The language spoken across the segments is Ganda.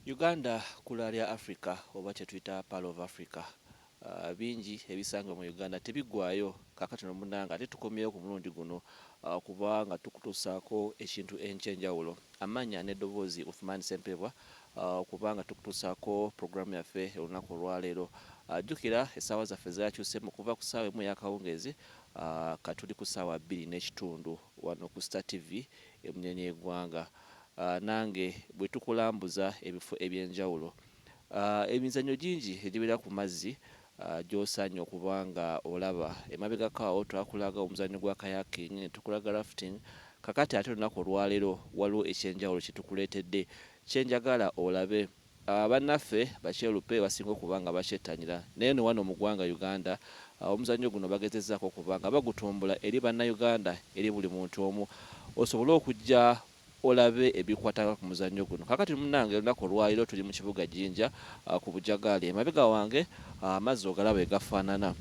Uganda kkula lya Africa oba kye tuyita Pearl of Africa. Bingi ebisanga mu Uganda tebiggwayo kaakati no munnanga ate tukomyewo ku mulundi guno kuba nga tukutuusaako ekintu eky'enjawulo. Amannya n'eddoboozi Uthman Sempebwa kuba nga tukutuusaako puroguramu yaffe olunaku olwaleero. Jjukira essaawa zaffe zaakyusemu kuva ku ssaawa emu ey'akawungeezi katuli ku ssaawa 2:30 wano ku Star TV emunyenye eggwanga. Nange bwe tukulambuza ebifo eby'enjawulo. Emizannyo gingi egibeera ku mazzi gy'osaanye okuba nga olaba. Emabegako awo twakulaga omuzannyo gwa Kayaking, ne tukulaga rafting. Kakati ate olunaku olwaleero waliwo ekyenjawulo kye tukuleetedde. Kye njagala olabe. Bannaffe bakyerupe basinga okuba nga bakyettanira. Naye no wano mu ggwanga Uganda omuzannyo guno bagezezzaako okuba nga bagutumbula eri bannayuganda, eri buli muntu omu. Osobole okujja olabe ebikwata ku muzannyo guno. Kakati munnange olunaku olwaleero tuli mu kibuga Jinja ku Bujagaali. Emabega wange amazzi ogalaba bwe gafaanana.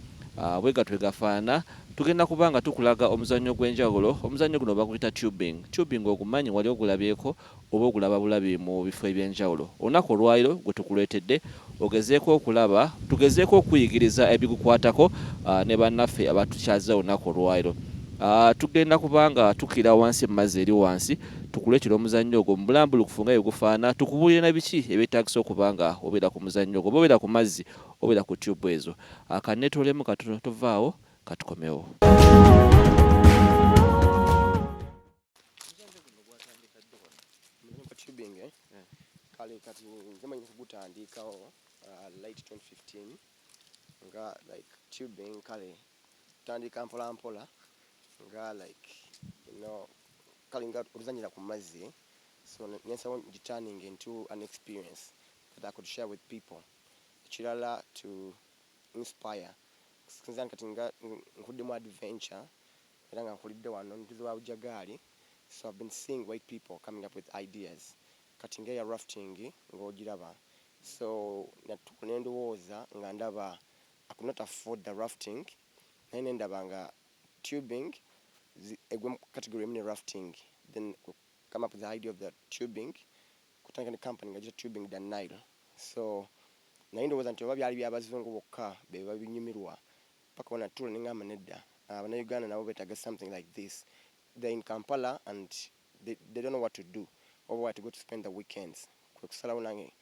Bwe gatyo bwe gafaanana tugenda kuba nga tukulaga omuzannyo gw'enjawulo. Omuzannyo guno baguyita tubing. Tubing ogumanyi wali ogulabyeko oba ogulaba bulabi mu bifo eby'enjawulo. Olunaku olwaleero gwe tukuleetedde ogezeeko okulaba, tugezeeko okuyigiriza ebigukwatako ne bannaffe abatukyaza olunaku olwaleero. Tugenda kubanga tukira wansi mu mazzi eri wansi tukuleetera omuzannyo ogwo mu bulambulukufu nga bwe gufaana, tukubuulire na biki ebyetaagisa okuba nga obeera ku muzannyo ogwo, oba obeera ku mazzi obeera ku tube ezo. Kanneetoolemu katono tovaawo katukomewo. Tubing kale kati nze manyi kugutandikawo late 2015 nga like tubing kale tutandika mpola mpola nga like kale nga oluzanyira ku mazzi, so nensawo turning into an experience that I could share with people, ekirala to inspire. Sinzani kati nga nkudde mu adventure era nga nkulidde wano ntuze wa Bujagaali, so I've been seeing white people coming up with ideas kati nga ya rafting ng'ogiraba, so nendowooza nga ndaba I could not afford the rafting naye nendaba nga tubing egwe category emu ne rafting, then come up with the idea of the tubing, kutandika ne company nga gita Tubing the Nile. So naye ndowooza nti oba byali by'abazungu bokka be babinyumirwa paka wana tula nengamba nedda Abannayuganda nabo beetaaga something like this. They're in Kampala and they don't know what to do or where to go to spend the weekends. Kwe kusalawo nange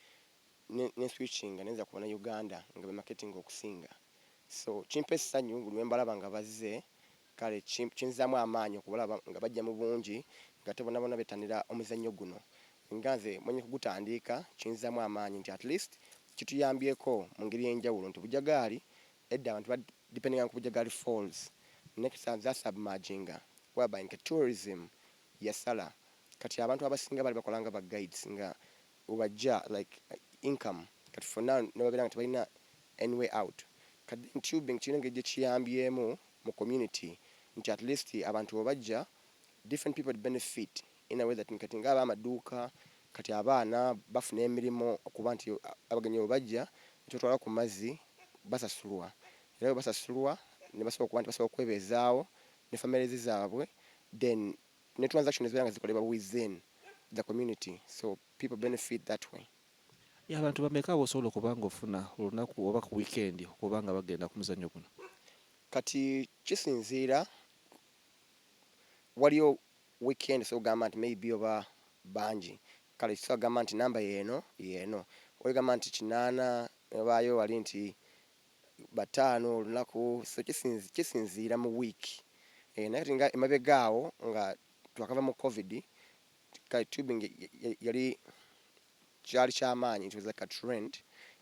ne switching nenza ku Bannayuganda nga be marketing okusinga, so kimpa essanyu buli lwe mbalaba nga bazze, kale kinzaamu amaanyi okubalaba nga bajja mu bungi nga te bonna bettanira omuzannyo guno. Nga nze mwenye kugutandika kinzaamu amaanyi nti at least kituyambyeko mu ngeri y'enjawulo nti Bujagaali edda abantu depending on Bujagaali Falls next time that's submerginga whereby nke tourism yasala kati abantu abasinga bali bakolanga ba guides nga ubajja like income kati for now nababera nga tebalina any way out. Kati tubing kirenge gye kiyambyemu mu community nti at least abantu obajja different people benefit in a way that kati nga amaduuka kati abaana bafuna emirimu okuba nti abagenyi obajja netwala ku mazzi basasulwa, era basasulwa ne basobola okuba nti basobola okwebeezaawo ne families zaabwe, then ne transactions zibeera nga zikolebwa within the community, so people benefit that way. Abantu bameka osobola okuba nga ofuna olunaku oba ku weekend okuba nga bagenda ku muzannyo guno? Kati kisinziira, waliyo weekend so gamba nti maybe oba bangi, kale so gamba nti namba yeeno oligamba nti 8 obaayo wali nti 5 olunaku, so kisinziira mu week. Naye kati nga emabega awo nga twakava mu covid kale tubing yali kyali kyamaanyi, it was like a trend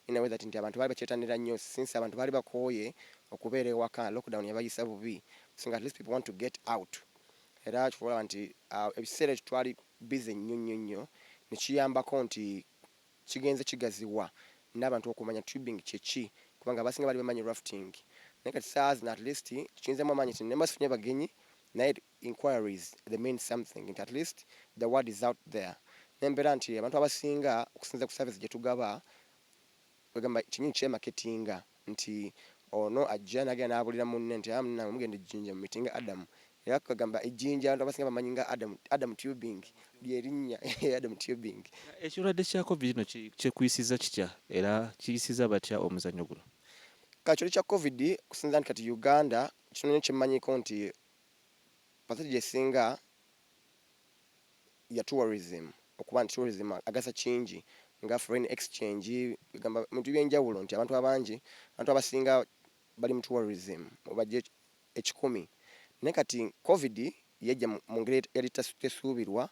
in a way that nti abantu baali bakyetanira nnyo since abantu baali bakooye okubeera ewaka, lockdown yabayisa bubi, so at least people want to get out. Era kifuula nti ebiseera twali busy nnyo ne kiyambako nti kigenze kigaziwa n'abantu okumanya tubing kyeki kubanga abasinga bali bamanyi rafting. Naye kati saa zino at least kiyinzamu amaanyi nti nemasifunye bagenyi naye inquiries they mean something nti at least the word is out there. Nembeera nti abantu abasinga okusinza ku service gye tugaba kwegamba kinyini kyemaketinga nti ono ajja nagenda n'abulira munne nti mugende Jinja mu mitinga Adam era kagamba ejjinja abantu abasinga bamanyi nga Adam Tubing lyerinnya Adam Tubing. Ekirwadde kya covid no kyekuyisiza kitya era kiyisiza batya omuzannyo guno? Kakyo kya covid kusinza nti kati Uganda kitonyo kyemmanyiko nti pasenti gyesinga ya tourism, okuba nti tourism agasa kingi nga foreign exchange, gamba bintu byenjawulo nti abantu abasinga bali mu tourism obajje 10. Naye kati covid yajja mu ngeri yali tesuubirwa,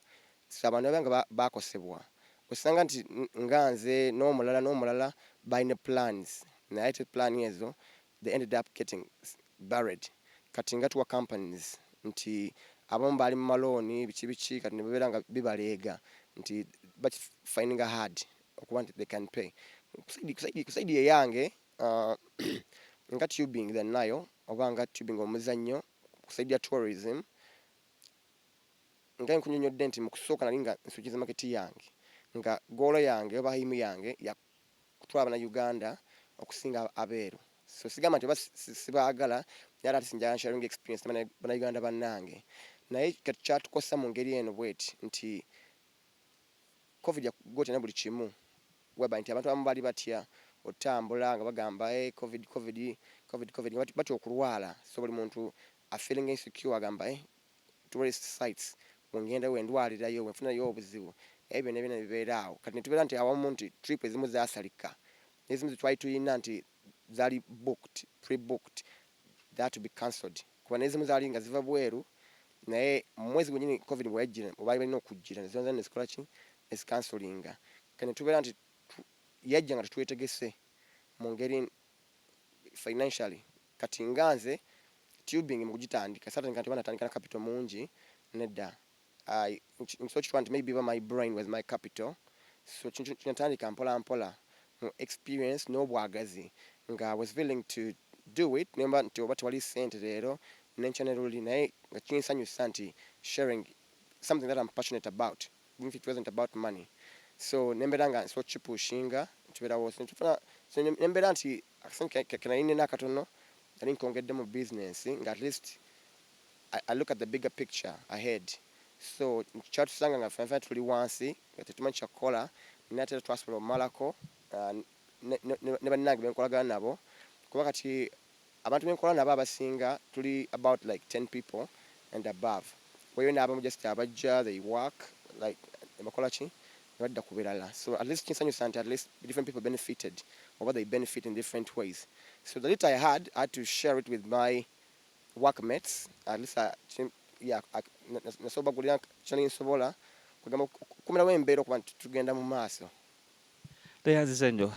abantu abanga bakosebwa. Osanga nti nga nze n'omulala balina plans, naye plan ezo they ended up getting buried. Kati nga tuwa companies nti abamu bali mu malooni biki kati ne babeera nga bibaleega nti finding hard okuba nti they can pay. Kusaidi eyange nga Tubing the Nile oba nga Tubing omuzannyo kusaidi ya tourism, nga nkunyonyodde nti mu kusooka nali nga nsukiza maketi yange nga goolo yange oba himu yange yakutwala Bannayuganda okusinga abeeru. So sigamba nti sibaagala naye ate sinjagala sharing experience Bannayuganda bannange. Naye kati kyatukosa mu ngeri eno bweti nti covid yakugota na buli kimu weba nti abantu abamu bali batya otambula nga bagamba covid batya okulwala. So buli muntu a feeling insecure agamba tourist sites ngenda wendwalirayo wenfunayo obuzibu ebyo nebyo bibeeraawo. Kati netubeera nti awamu nti trip ezimu zaasalika, ezimu twali tulina nti zaali pre-booked that to be cancelled, kuba nezimu zaali nga ziva bweru naye mwezi gwenyini covid bweyajjira obaali balina okujjira nezonza nezikola ki nezikansolinga. Kati netubeera nti yajja nga tetwetegese mu ngeri financially. Kati nga nze Tubing mu kugitandika satandika nti banatandika na capital mungi nedda. So kitwa nti maybe my brain was my capital. So kinatandika mpola experience n'obwagazi nga I was willing to do it. Nemba nti oba tewali sente leero nenchaneruli naye nga kinsanyusa nti sharing something that I'm passionate about, even if it wasn't about money. So nembeera nga so kipushinga tubeerawo so nembeera nti kenayine nakatono nali nkongedde mu business nga at least I look at the bigger picture ahead. So kyatusanga nga fenfe tuli wansi nga tetumanyi kyakukola natera twasobola omalako ne bannange benkolagana nabo kuba kati abantu benkola nabo abasinga tuli about like 10 people and above. Weyo n'abamu just abajja they work like bakola ki badda ku birala. So at least kinsanyusa nti at least different people benefited or they benefit in different ways. So the little I had to share it with my workmates. At least nasobagulira kyali nsobola kugamba kumirawo embeera okuba tugenda mu maaso. Teyanzize nnyo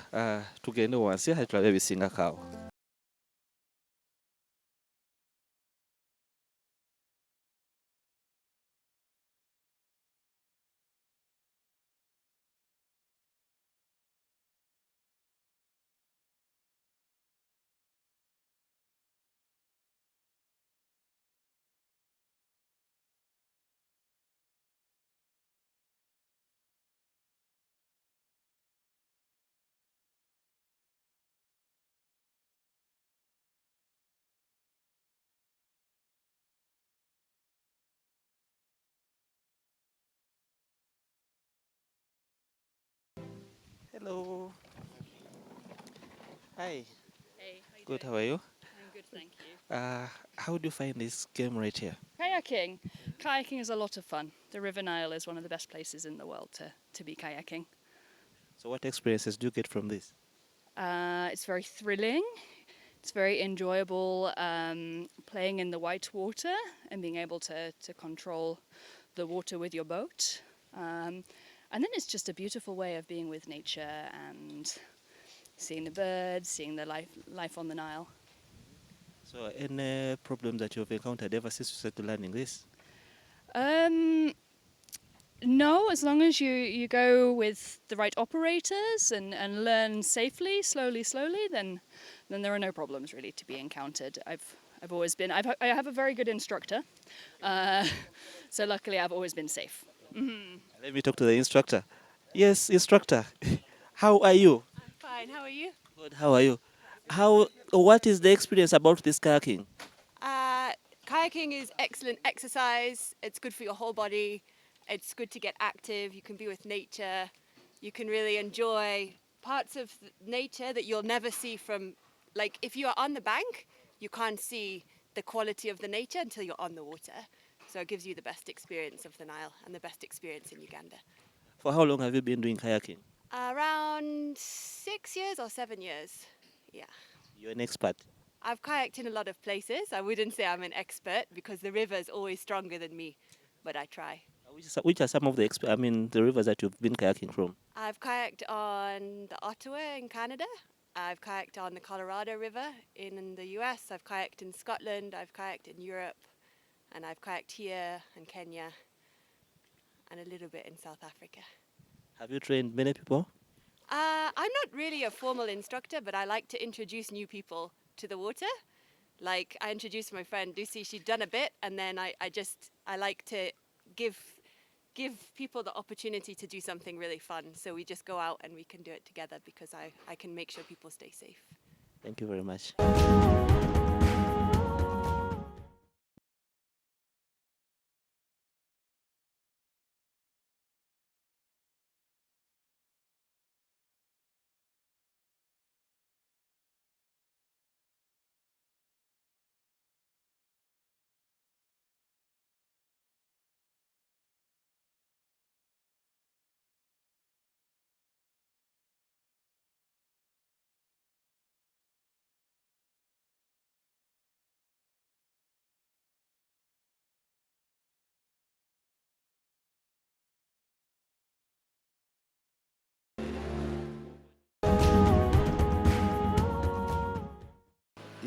tugende wansi ate tulabe ebisingako awo. Hello. Hi. Hey, how you Good, doing? how are you? I'm good, thank you. How do you find this game right here? Kayaking. Kayaking is a lot of fun. The River Nile is one of the best places in the world to be kayaking. So what experiences do you get from this? It's very thrilling. It's very enjoyable playing in the white water and being able to control the water with your boat. And then it's just a beautiful way of being with nature and seeing the birds, seeing the life on the Nile. So any problem that you've encountered ever since you started learning this? No, as long as you go with the right operators and learn safely, slowly, then there are no problems really to be encountered. I've always been. I have a very good instructor, so luckily I've always been safe. Mm-hmm. Let me talk to the instructor. Yes, instructor. How are you? I'm fine. How are you? Good. How are you? What is the experience about this kayaking? Kayaking kayaking is excellent exercise. It's good for your whole body. It's good to get active. You can be with nature. You can really enjoy parts of nature that you'll never see from, like if you are on the bank, you can't see the quality of the nature until you're on the water. So it gives you the best experience of the Nile and the best experience in Uganda. For how long have you been doing kayaking? Around 6 years or 7 years. Yeah. You're an expert. I've kayaked in a lot of places. I wouldn't say I'm an expert because the river is always stronger than me, but I try. Which are some of the rivers that you've been kayaking from? I've kayaked on the Ottawa in Canada. I've kayaked on the Colorado River in the US. I've kayaked in Scotland. I've kayaked in Europe. And I've kayaked here in Kenya and a little bit in South Africa. Have you trained many people? I'm not really a formal instructor, but I like to introduce new people to the water. Like I introduced my friend Lucy, she'd done a bit, and then I like to give people the opportunity to do something really fun. So we just go out and we can do it together because I can make sure people stay safe. Thank you very much.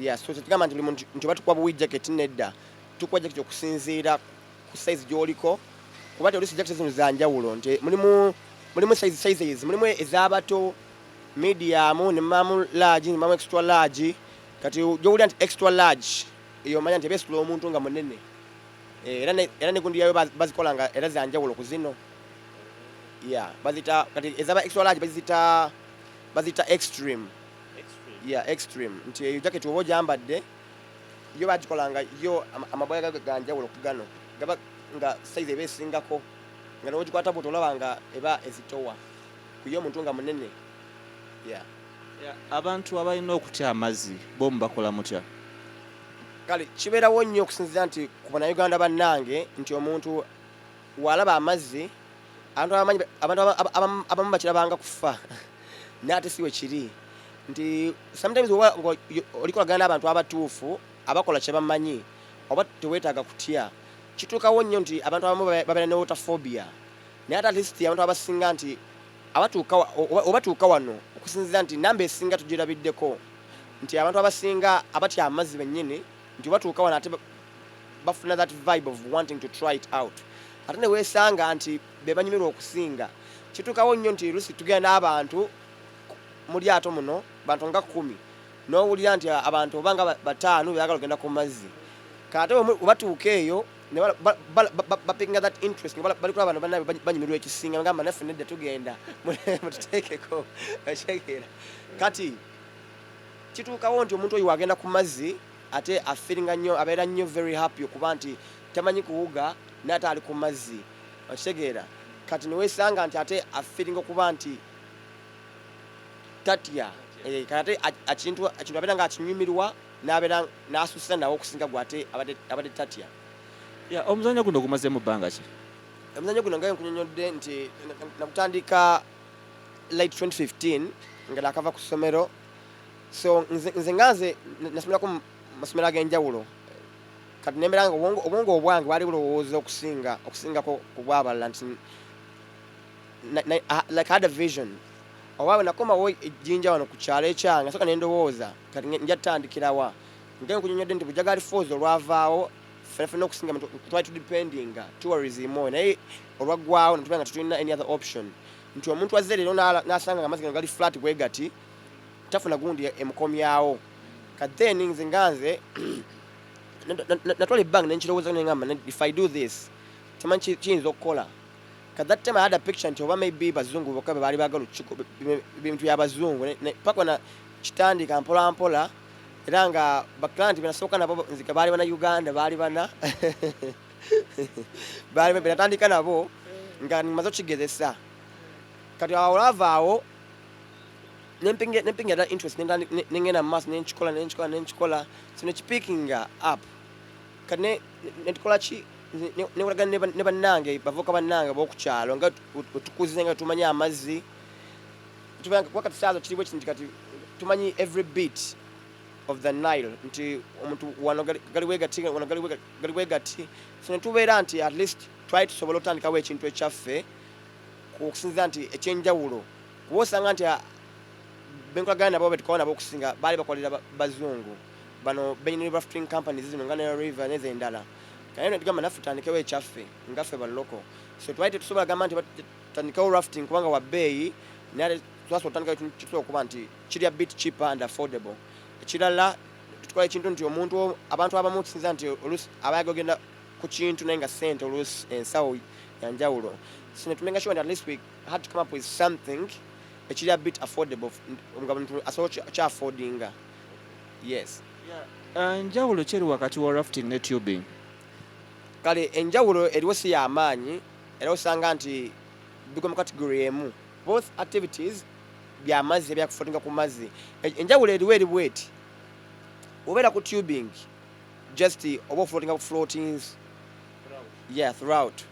Yeah, so tekigamba nti buli muntu nti batukuwa buwi jacket nedda tukuwa jacket okusinziira ku size gy'oliko kuba te olisi jacket zino za njawulo nti mulimu sizes mulimu ez'abato medium ne mubamu large ne mubamu extra large kati gy'owulira nti extra large eyo omanya nti ebeesitula omuntu nga munene era ne gundi yayo bazikola nga era za njawulo ku zino bazita kati ez'aba extra large bazita extreme. Yeah, extreme. Nti eyo jacket oba ogyambadde yo bagikolanga yo amaboya ga njawulo ku gano gaba nga size eba esingako nga n'ogikwata bw'oto olaba nga eba ezitowa ku yo omuntu nga munene. Abantu abalina okutya amazzi bo mubakola mutya? Kale kibeerawo nnyo okusinziira nti ku bannayuganda bannange nti omuntu walaba amazzi abantu abamu bakirabanga kufa n'ate si we kiri nti sometimes olikolagana n'abantu abatuufu abakola kye bamanyi oba teweetaaga kutya kituukawo nnyo nti abantu abamu babeera ne waterphobia naye ate at least abantu abasinga nti obatuuka wano okusinziira nti namba esinga tugirabiddeko nti abantu abasinga abatya amazzi bennyini nti obatuuka wano ate bafuna that vibe of wanting to try it out ate ne weesanga nti be banyumirwa okusinga kituukawo nnyo nti lusi tugenda n'abantu mu lyato muno bantu nga 10 n'owulira nti abantu obanga 5 beagala ogenda ku mazzi kate obatuuka eyo bapinga that interest bali kula abantu bannabe banyumirwa ekisinga bagamba naffe nedda tugenda mututeekeko ekyegeera kati kituukawo nti omuntu oyo wagenda ku mazzi ate afiringa nnyo abeera nnyo very happy okuba nti tamanyi kuwuga n'ate ali ku mazzi okitegeera kati niweesanga nti ate afiringa okuba nti tatya kati ekintu abeera nga akinyumirwa n'abeera n'asusa nawe okusinga gwate abadde tatya. Omuzannyo guno gumaze mu bbanga ki? Omuzannyo guno nga nkunyonnyodde nti nakutandika late 2015 nga nakava ku ssomero so nze nasomerako mu masomero ag'enjawulo kati nemera nga obwongo obwange bwali bulowooza okusingako ku bw'abalala nti like I had a vision oba nakomawo ejjinja wano ku kyalo ekyange soka nendowooza kati nja tutandikirawa nga nkunyonnyodde nti Bujagali Falls olwavaawo ffenna okusinga twali tudependinga tourism oyo naye olwaggwawo netubera nga tetulina any other option nti omuntu azze leero n'asanga nga amazzi gano gali flat bwe gati tafuna gundi emukomyawo kati then nze nganze natwala ebbanga nenkirowooza nengamba if I do this tamanyi kiyinza okukola At that time I had a picture nti oba maybe bazungu bokka baali baagala bintu by'abazungu paka na kitandika mpola mpola era nga baklanti benasooka nabo nzika baali bana Uganda baali bana baali benatandika nabo nga nimaze okigezesa kati awo olavaawo nempinga interest nengenda mu maaso nenchikola so nekipiikinga up kati netikola ki nekolagana ne bannange bavuka bannange b'okukyalo nga tukuzize nga tumanyi amazzi wakati saazo kiriwo kinti kati tumanyi every bit of the Nile nti omuntu wano gali wegati so netubeera nti at least twali tusobola otandikawo ekintu ekyaffe kusinziira nti ekyenjawulo kuba osanga nti benkolagana nabo betukawo nabo okusinga baali bakolera bazungu bano Benny rafting companies zino nga ne River nezendala kale netugamba naffe tutandikewo ekyaffe ngaffe baloko so twali tetusobola gamba nti tutandikewo rafting kubanga wabbeeyi naye twasobola otandikawo kitusobola okuba nti kiri a bit cheaper and affordable ekirala tukola ekintu nti omuntu abantu abamu tusinza nti oluusi abayaga ogenda ku kintu naye nga ssente oluusi ensawo yanjawulo so netumenga sure that at least we had to come up with something ekiri a bit affordable nga muntu asobola kyaffordinga yes njawulo kyeri wakati wa rafting ne tubing kale enjawulo eriwo si y'amaanyi era osanga nti bigwa mu category emu both activities byamazzi ebyakufootinga ku mazzi enjawulo eriwo eri bweti obeera ku tubing just oba ofootinga ku floatings yeah throughout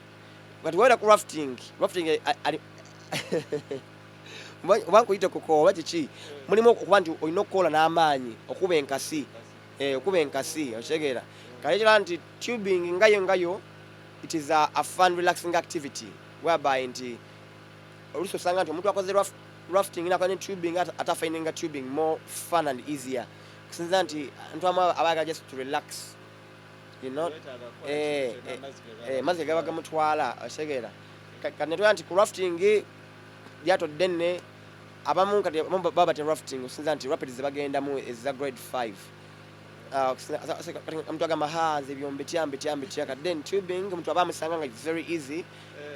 but obeera ku rafting oba nkuyite kuko oba kiki mulimu okuba nti olina okukola n'amaanyi okuba enkasi okitegeera kale ekirala nti tubing ngayo it is a fun relaxing activity whereby nti oluusi osanga nti omuntu akoze rafting nakoze tubing atafindinga tubing more fun and easier kusinziira nti ntu amu abaagala just to relax you know mazzi gaba gamutwala okitegeera kati netwera nti ku rafting lyato ddene abamu kati baba bate rafting osinza nti rapids zebagendamu eza grade 5 omuntu agamba nze ebyo mbetya kati then tubing omuntu aba amusanga nga it's very easy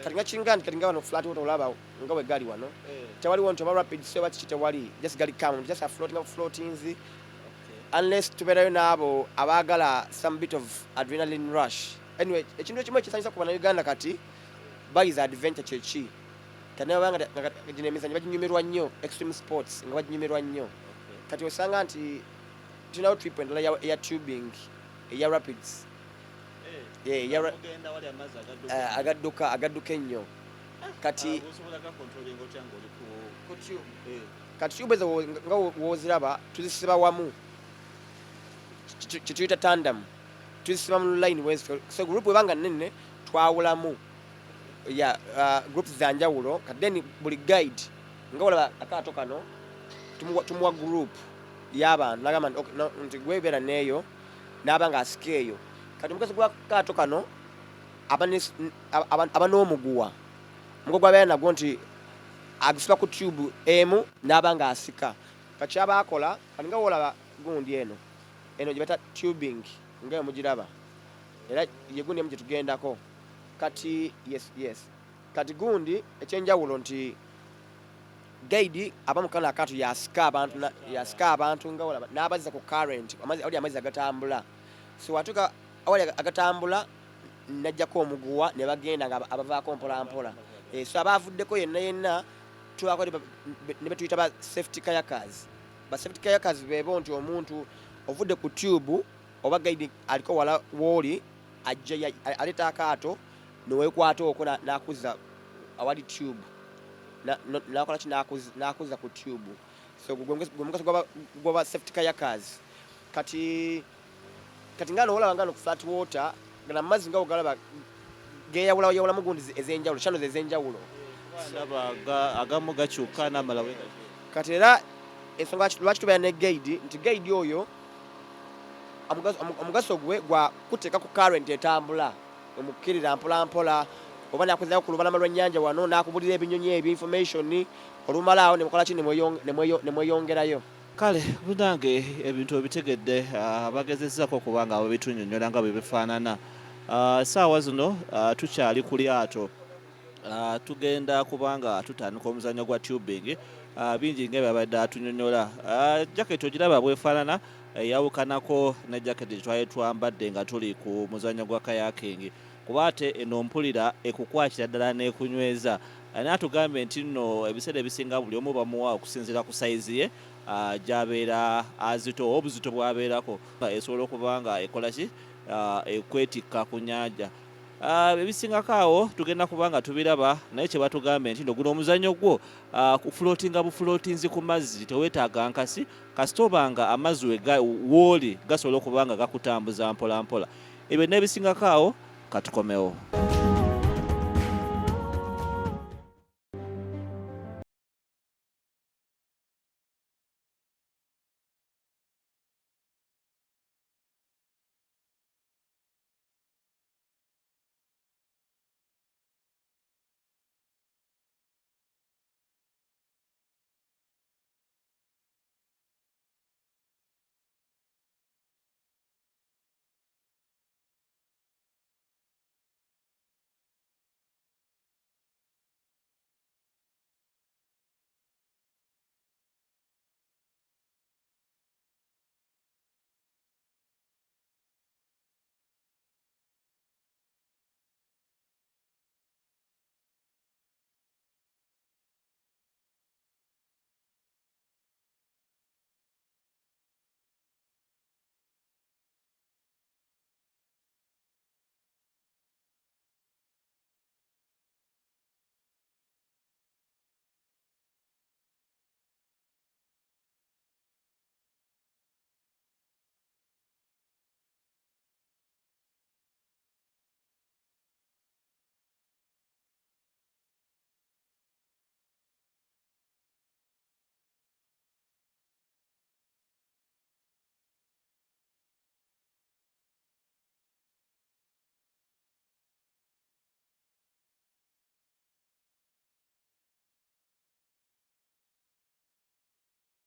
kati nga kiringa nti kati nga wano flat water olaba nga bwe gali wano tewaliwo nti oba rapids so bakiki tewali just gali calm just a floating up floatings unless tubeerayo n'abo abaagala some bit of adrenaline rush anyway ekintu ekimu ekisanyusa ku bannayuganda kati bayiza adventure kyeki kati nabo banga gino emizannyo baginyumirwa nnyo extreme sports nga baginyumirwa nnyo kati osanga nti tulinawo trip endala eya tubing eya rapids agadduka ennyo kati tube ezo nga woziraba tuzisiba wamu kituyita tandem tuzisiba mu line wezi so group webanga nene twawulamu groups zanjawulo kati then buli guide nga olaba akaato kano tumuwa group y'abantu nagamba nti gwebeera neeyo n'aba nga asikeeyo kati omugaso gw'akaato kano aba n'omuguwa omuguwa gwabeera nagwo nti agusiba ku tube emu n'aba nga asika kati kyaba akola kati nga wolaba gundi eno gye bata tubing nga mugiraba era ye gundi emu gye tugendako kati yes kati gundi ekyenjawulo nti guide abamukana akatu yasika abantu nga olaba n'abazza ku current awali amazzi agatambula so watuka awali agatambula najjako omuguwa ne bagenda nga abavaako mpolampola so abaavuddeko yenna tulako ne betuyita ba safety kayakers bebo nti omuntu ovudde ku tube oba guide aliko wala wooli ajja aleta akaato neweekwata okwo n'akuzza awali tube nakola ki n'akuzza ku tube so gwemugaso gwaba safety kayakers kati nga nowolaba nga no ku flat water gana mazzi nga ogalaba geyawulamu gundi ez'enjawulo channels ez'enjawulo agamu gakyuka n'amala kati era ensonga lwaki tubeera ne guide nti guide oyo omugaso gwe gwa kuteeka ku current etambula omukkirira mpolampola oba nakuzayo ku lubalama lw'ennyanja wano n'akubulira ebinyonyi ebyo information olumalaawo nemukola ki nemweyongerayo kale bunange ebintu obitegedde bagezezzaako okubanga babitunyonnyola nga bwe bifaanana saawa zino tukyali ku lyato tugenda kubanga tutandika omuzannyo gwa tubing bingi nga byabadde atunyonnyola jacket ogiraba bwefaanana yawukanako ne jacket gye twali twambadde nga tuli ku muzannyo gwa kayaking kuba ate eno mpulira ekukwatira ddala n'ekunyweza. N'atugambye nti nno ebiseera ebisinga buli omu bamuwa okusinziira ku sayizi ye gy'abeera azito obuzito bw'abeerako esobola okuba nga ekola ki ekwetikka ku nnyanja. Ebisingako awo tugenda kuba nga tubiraba naye kye batugambye nti nno guno omuzannyo gwo kufulootinga bufulootinzi ku mazzi teweetaaga nkasi kasita oba nga amazzi wooli gasobola okuba nga gakutambuza mpola mpola. Ebyo n'ebisingako awo katukomewo.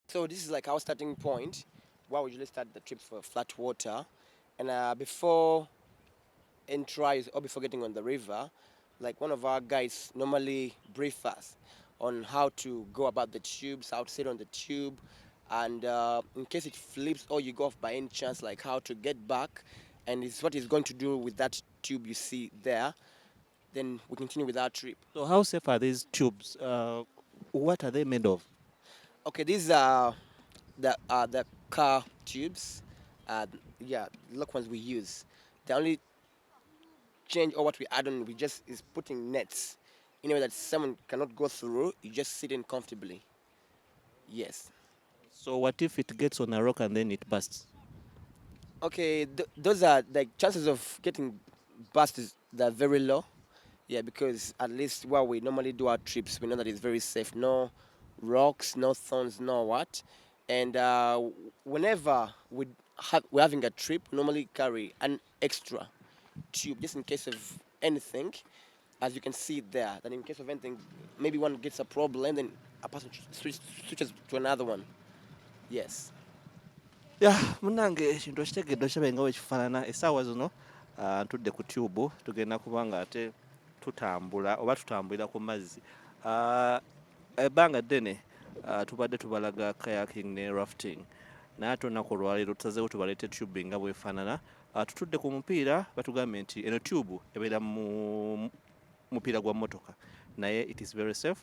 So this is like our starting point where we usually start the trips for flat water. And before entries or before getting on the river, like one of our guys normally brief us on how to go about the tubes, how to sit on the tube, and in case it flips or you go off by any chance, like how to get back. And it's what he's going to do with that tube you see there. Then we continue with our trip. So how safe are these tubes? What are they made of? Okay, these are the car tubes. Yeah, the local ones we use. The only change or what we add on, we just is putting nets in a way that someone cannot go through. You just sit in comfortably. Yes. So what if it gets on a rock and then it bursts? Okay, those are like chances of getting burst they're very low. Yeah, because at least where we normally do our trips, we know that it's very safe. No rocks, no thorns, no what. And whenever we're having a trip, we normally carry an extra tube just in case of anything. As you can see there, that in case of anything, maybe one gets a problem, then a person switches to another one. Yes. Munange ekintu okitegedde okirabye nga bwe kifaanana essaawa zino ntudde ku tube tugenda kuba nga ate tutambulira ku mazzi ebbanga ddene tubadde tubalaga kayaking ne rafting naye ate olunaku olwaleero tusazeewo tubaleete tubing nga bwefaanana. Tutudde ku mupiira batugambye nti eno tube ebeera mu mupiira gwa mmotoka naye it is very safe.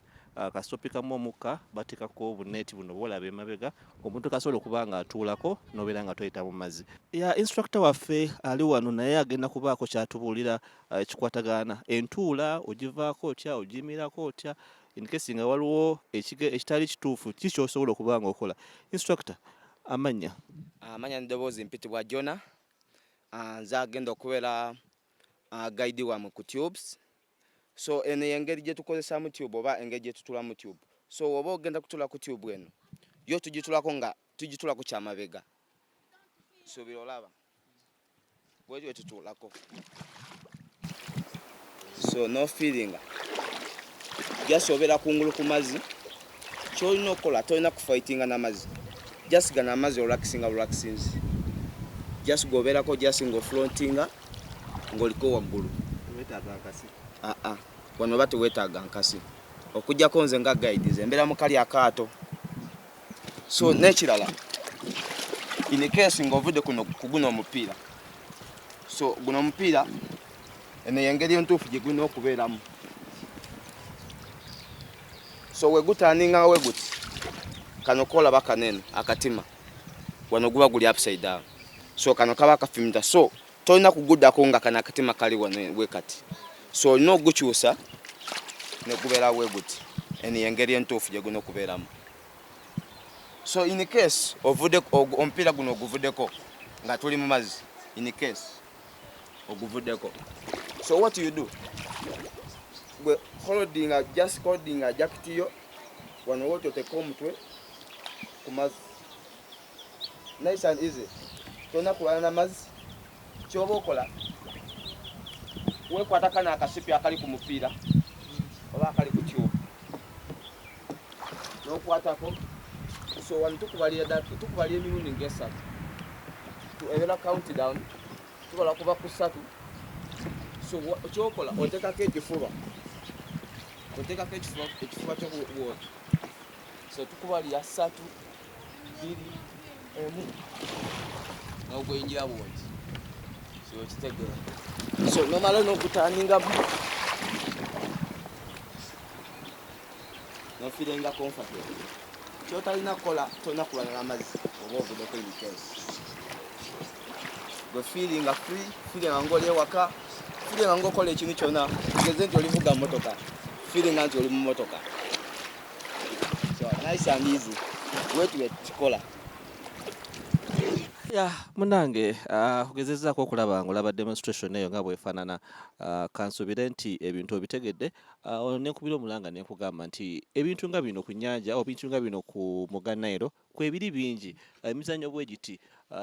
Kasita opikamu omukka bateekako obuneeti buno bwolaba emabega omuntu kasobola okuba nga atuulako n'obeera nga toyita mu mazzi. Instructor waffe ali wano naye agenda kubaako kyatubuulira ekikwatagana entuula ogivaako otya ogiyimirako otya in case nga waliwo ekitali kituufu ki ky'osobola okuba nga okola. Instructor, amannya? Amanya ndowoozi mpitibwa Jona. Nze agenda okubeera guide wamwe ku tubes. So eno engeri gye tukozesa mu tube oba engeri gye tutula mu tube. So oba ogenda kutula ku tube eno yo tugitulako nga tugitula ku kyamabega. So birolaba bwetyo tutulako. So no feeling just obera kungulu ku mazzi kyolina okukola tolina kufightinga n'amazzi. Just gana amazzi relaxing. Just goberako just ngo floatinga ngoliko waggulu. Wetaaga akasi? Wano bati wetaaga nkasi. Okujjako nze nga guide ze mbeera mu kali akaato. So n'ekirala in case ng'ovudde ku guno omupiira. So guno omupiira eno y'engeri entuufu gye gulina okubeeramu. So we gutandinga we guti kano koolaba kanene akatima wano guba guli upside down. So kano kaba kafimita, so tolina kuguddako nga kano akatima kali wano we kati. So olina ogukyusa ne gubeera we guti. Eno y'engeri entuufu gye gulina okubeeramu. So in case omupiira guno oguvuddeko nga tuli mu mazzi, in case oguvuddeko, so what you do, gwe just holding a jacket yo wano wote oteka omutwe ku mazzi, nice and easy, tolina kulwana n'amazzi. Kyoba okola wekwata kano akasipi akali ku mupiira oba akali ku tube n'okwatako. So wano tukubalira emirundi ng'esatu, tuebera countdown, tukola kuba ku 3. So kyokola oteekako ekifuba ky'okuwota. So tukubalira 3, 2, 1 n'ogweyingira bwoti. So okitegeera. So nomala n'okutandingamu n'ofiiringa comfortable. Kyotalina kukola tolina kulwana n'amazzi oba ovuddeko in case. Gwe feelinga free, feelinga ng'oli ewaka, feelinga ng'okola ekintu kyonna, tugeze nti olivuga mmotoka, feelinga nti oli mu mmotoka. So nice and easy, wetuwe kikola. Munange ogezezzaako okulaba ng'olaba demonstration eyo nga bwefaanana, kansubire nti ebintu obitegedde. Nenkubira omulanga nenkugamba nti ebintu nga bino ku nnyanja oba ebintu nga bino ku mugga Nile kwebiri bingi. Emizannyo bwe giti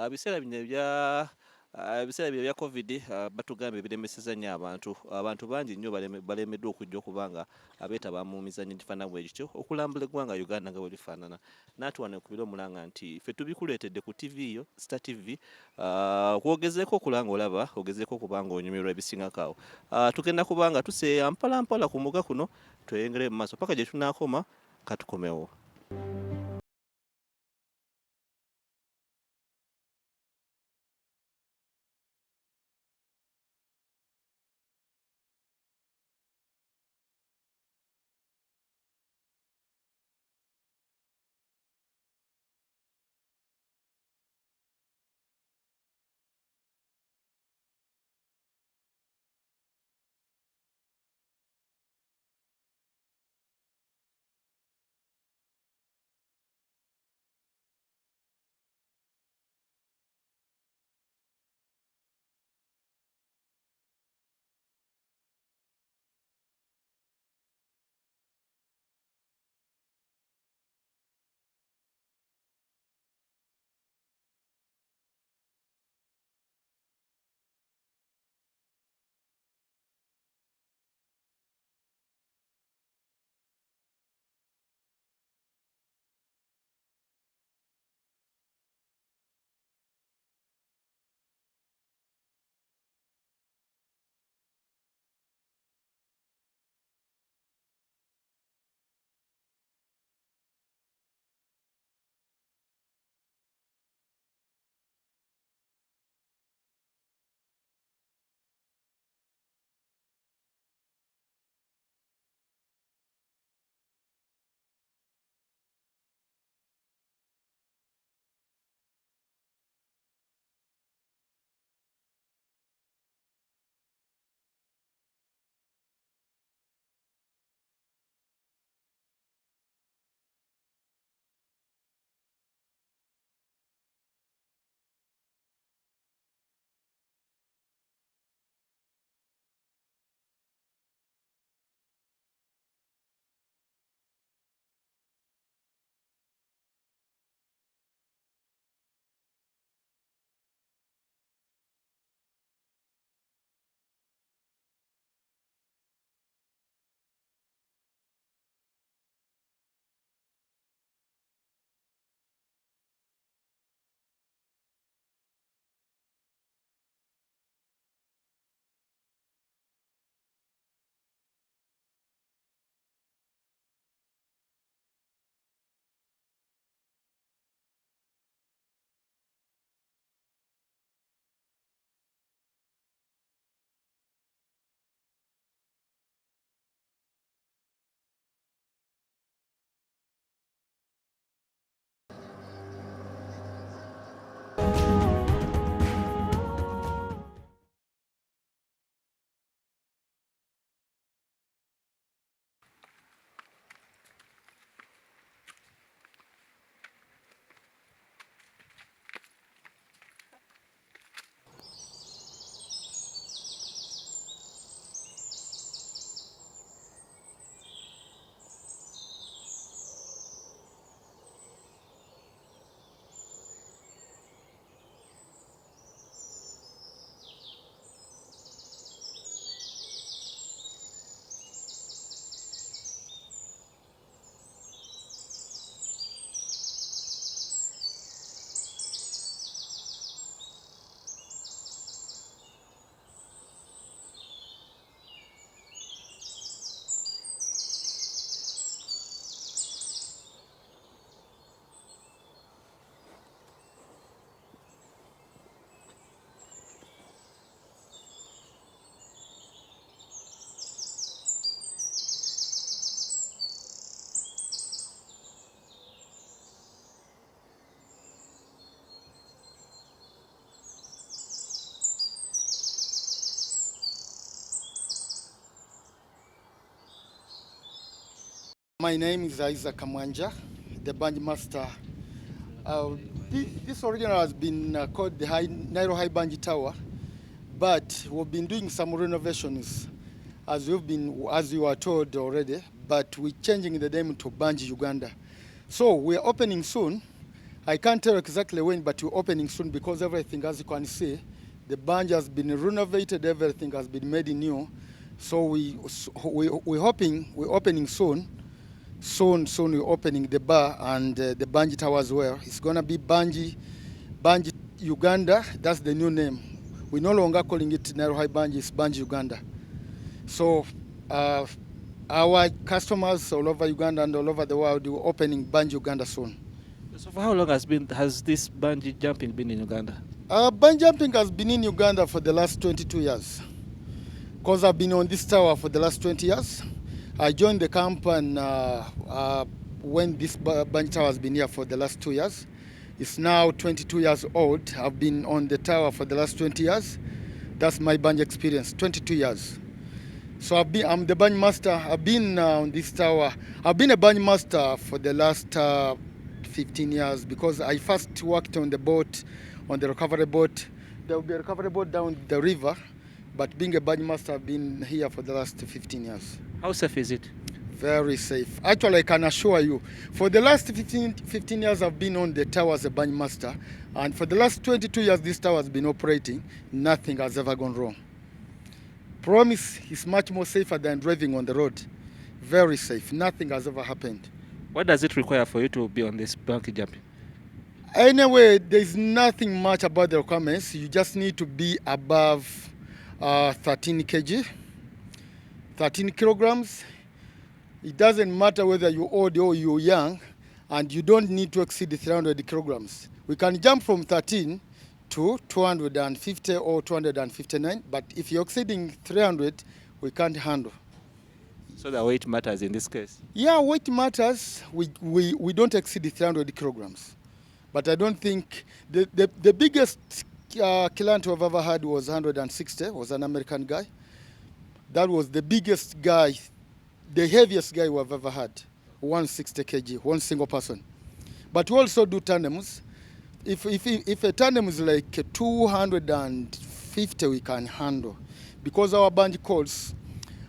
biseera bino ebya covid batugambye biremesezza nnyo abantu bangi nnyo balemeddwa okujja okuba nga beetaba mu mizannyo egifaanana bwe gityo okulambula eggwanga Uganda nga bwe lifaanana. Naatu wano nkubira omulanga nti ffe tubikuleetedde ku TV yo Star TV, kwogezeeko okulanga olaba ogezeeko okuba nga onyumirwa ebisingako awo. Tugenda kuba nga tuseeya mpola ku mugga kuno tweyongere mu maaso paka gye tunaakoma katukomewo. My name is Isaac Kamwanja, the bungee master. This original has been called the Nile High Bungee Tower, but we've been doing some renovations as you were told already, but we're changing the name to Bungee Uganda. So we're opening soon. I can't tell exactly when, but we're opening soon because everything, as you can see, the bungee has been renovated, everything has been made new. So we're hoping we're opening soon. Soon we're opening the bar and the Bungee Tower as well. It's gonna be Bungee Uganda. That's the new name. We're no longer calling it Nile High Bungee, it's Bungee Uganda. So our customers all over Uganda and all over the world will opening Bungee Uganda soon. So for how long has this bungee jumping been in Uganda? Bungee jumping has been in Uganda for the last 22 years. Because I've been on this tower for the last 20 years. I joined the company when this bungee tower has been here for the last 2 years. It's now 22 years old. I've been on the tower for the last 20 years. That's my bungee experience, 22 years. So I'm the bungee master. I've been on this tower. I've been a bungee master for the last 15 years because I first worked on the boat, on the recovery boat. There will be a recovery boat down the river, but being a bungee master, I've been here for the last 15 years. How safe is it? Very safe. Actually, I can assure you, for the last 15 years I've been on the tower as a bungee master, and for the last 22 years this tower has been operating, nothing has ever gone wrong. Promise, it's much more safer than driving on the road. Very safe. Nothing has ever happened. What does it require for you to be on this bungee jumping? Anyway, there's nothing much about the requirements. You just need to be above 13 kg, 13 kilograms. It doesn't matter whether you're old or you're young, and you don't need to exceed 300 kilograms. We can jump from 13 to 250 or 259, but if you're exceeding 300, we can't handle. So the weight matters in this case? Yeah, weight matters. We don't exceed 300 kilograms. But I don't think the biggest client we've ever had was 160, was an American guy. That was the biggest guy, the heaviest guy we've ever had, 160 kg, one single person. But we also do tandems. If a tandem is like 250, we can handle. Because our bungee cords,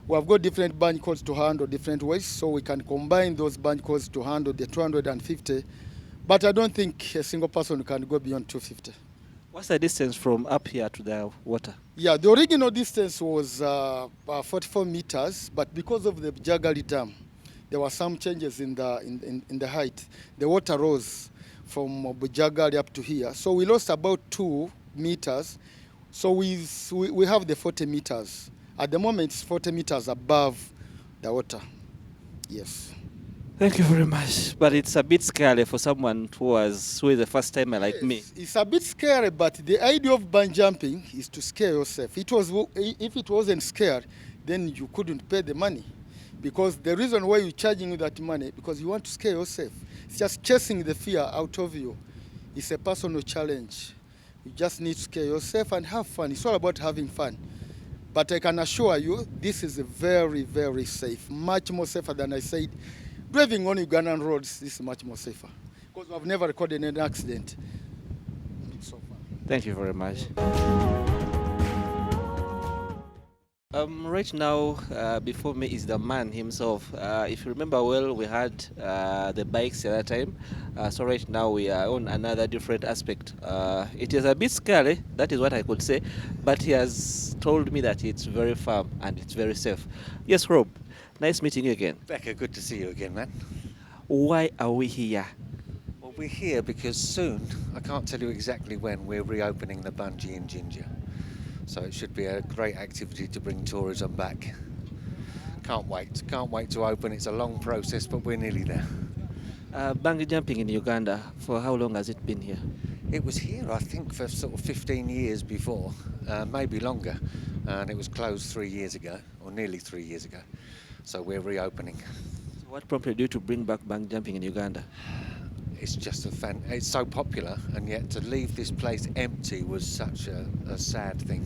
we have got different bungee cords to handle different ways, so we can combine those bungee cords to handle the 250. But I don't think a single person can go beyond 250. What's the distance from up here to the water? Yeah, the original distance was 44 meters, but because of the Jagali Dam, there were some changes in the height. The water rose from Bujagali up to here. So we lost about 2 meters. So we have the 40 meters. At the moment, it's 40 meters above the water. Yes. Thank you very much. But it's a bit scary for someone who is a first timer like me. It's a bit scary, but the idea of bungee jumping is to scare yourself. If it wasn't scared, then you couldn't pay the money. Because the reason why you're charging you that money, because you want to scare yourself. It's just chasing the fear out of you. It's a personal challenge. You just need to scare yourself and have fun. It's all about having fun. But I can assure you, this is very, very safe. Much more safer than I said. Driving on Ugandan roads, this is much more safer. Because I've never recorded an accident so far. Thank you very much. Right now, before me is the man himself. If you remember well, we had the bikes the other time. So right now we are on another different aspect. It is a bit scary, that is what I could say, but he has told me that it's very firm and it's very safe. Yes, Rob, nice meeting you again. Becca, good to see you again, man. Why are we here? Well, we're here because soon, I can't tell you exactly when, we're reopening the Bungee in Ginger. So it should be a great activity to bring tourism back. Can't wait to open. It's a long process, but we're nearly there. Bungee jumping in Uganda, for how long has it been here? It was here, I think, for sort of 15 years before, maybe longer, and it was closed 3 years ago, or nearly 3 years ago. So we're reopening. So what prompted you to bring back bungee jumping in Uganda? It's just it's so popular, and yet to leave this place empty was such a sad thing.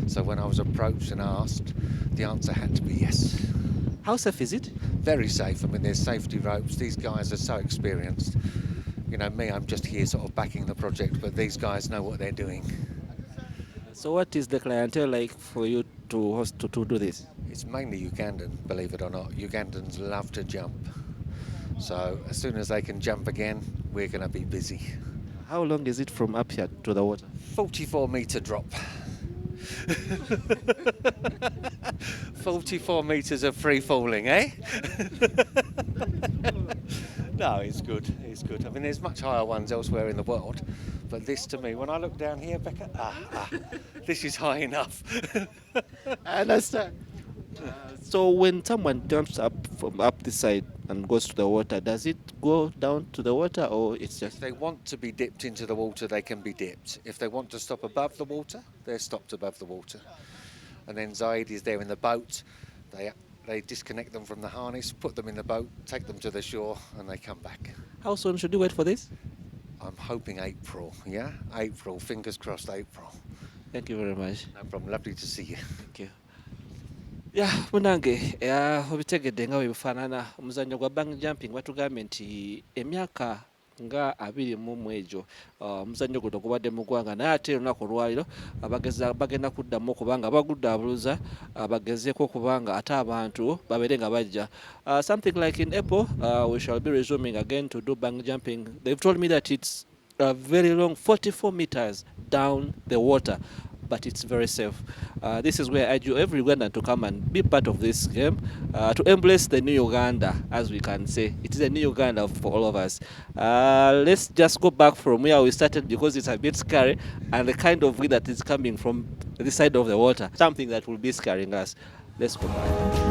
So when I was approached and asked, the answer had to be yes. How safe is it? Very safe. I mean, there's safety ropes. These guys are so experienced. You know, me, I'm just here sort of backing the project, but these guys know what they're doing. So what is the clientele like for you to host to do this? It's mainly Ugandan, believe it or not. Ugandans love to jump. So as soon as they can jump again, we're going to be busy. How long is it from up here to the water? 44-metre drop. 44 metres of free falling, eh? No, it's good. It's good. I mean, there's much higher ones elsewhere in the world, but this, to me, when I look down here, Becca, this is high enough. I understand. So when someone jumps up from up this side and goes to the water, does it go down to the water, or it's If just? they want to be dipped into the water, they can be dipped. If they want to stop above the water, they're stopped above the water. And then Zaid is there in the boat. They disconnect them from the harness, put them in the boat, take them to the shore, and they come back. How soon should you wait for this? I'm hoping April, yeah? April, fingers crossed April. Thank you very much. No problem, lovely to see you. Thank you. Yeah, munange obitegedde nga bwe bifaanana omuzannyo gwa bungee jumping batugambye nti emyaka nga 21 egyo omuzannyo guno gubadde mu ggwanga naye ate olunaku olwaliro bagenda kuddamu okubanga baguddabuluza bagezeeko okubanga ate abantu babeere nga bajja something like in April we shall be resuming again to do bungee jumping. They've told me that it's very long, 44 meters down the water, but it's very safe. This is where I urge every Ugandan to come and be part of this game, to embrace the new Uganda, as we can say. It is a new Uganda for all of us. Let's just go back from where we started because it's a bit scary, and the kind of wind that is coming from this side of the water, something that will be scaring us. Let's go back.